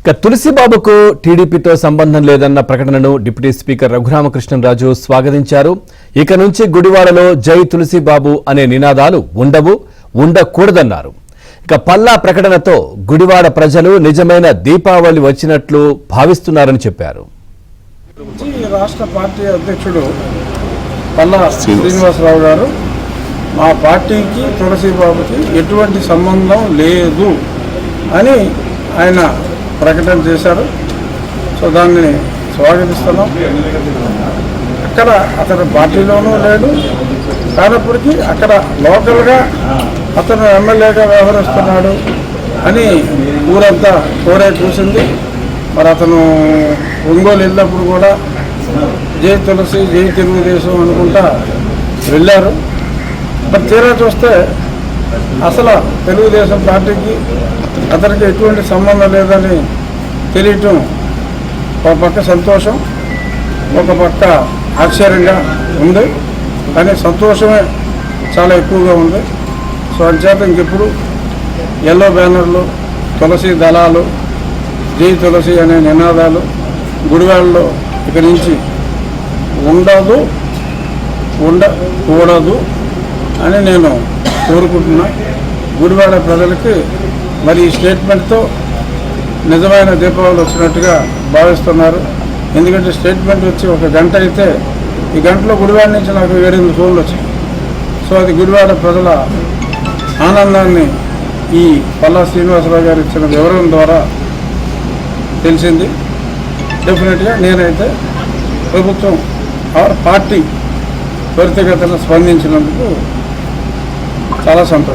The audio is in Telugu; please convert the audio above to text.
ఇక తులసిబాబుకు టీడీపీతో సంబంధం లేదన్న ప్రకటనను డిప్యూటీ స్పీకర్ రఘురామకృష్ణంరాజు స్వాగతించారు. ఇక నుంచి గుడివాడలో జై తులసిబాబు అనే నినాదాలు ఉండకూడదన్నారు. ఇక పల్లా ప్రకటనతో గుడివాడ ప్రజలు నిజమైన దీపావళి వచ్చినట్లు భావిస్తున్నారని చెప్పారు. రాష్ట్ర పార్టీ అధ్యక్షుడు పల్లా శ్రీనివాసరావు గారు మా పార్టీకి తులసిబాబుకి ఎటువంటి సంబంధం లేదు అని ఆయన ప్రకటన చేశారు. సో దాన్ని స్వాగతిస్తున్నాం. అక్కడ అతను పార్టీలోనూ లేడు, కానప్పటికీ అక్కడ లోకల్గా అతను ఎమ్మెల్యేగా వ్యవహరిస్తున్నాడు అని ఊరంతా కోరే చూసింది. మరి అతను ఒంగోలు వెళ్ళినప్పుడు కూడా జై తులసి జై తెలుగుదేశం అనుకుంటా వెళ్ళారు. మరి తీరా చూస్తే అసలు తెలుగుదేశం పార్టీకి అతనికి ఎటువంటి సంబంధం లేదని తెలియటం ఒక పక్క సంతోషం, ఒక పక్క ఆశ్చర్యంగా ఉంది. కానీ సంతోషమే చాలా ఎక్కువగా ఉంది. సో అంచేత ఇంకెప్పుడు ఎల్లో బ్యానర్లు, తులసి దళాలు, జై తులసి అనే నినాదాలు గుడివాడలో ఇక నుంచి ఉండకూడదు అని నేను కోరుకుంటున్నా. గుడివాడ ప్రజలకి మరి ఈ స్టేట్మెంట్తో నిజమైన దీపావళి వచ్చినట్టుగా భావిస్తున్నారు. ఎందుకంటే స్టేట్మెంట్ వచ్చి ఒక గంట అయితే ఈ గంటలో గుడివాడ నుంచి నాకు 7-8 ఫోన్లు వచ్చాయి. సో అది గుడివాడ ప్రజల ఆనందాన్ని ఈ పల్లా శ్రీనివాసరావు గారు ఇచ్చిన వివరణ ద్వారా తెలిసింది. డెఫినెట్గా నేనైతే ప్రభుత్వం పార్టీ త్వరితగతిన స్పందించినందుకు చాలా సంతోషం.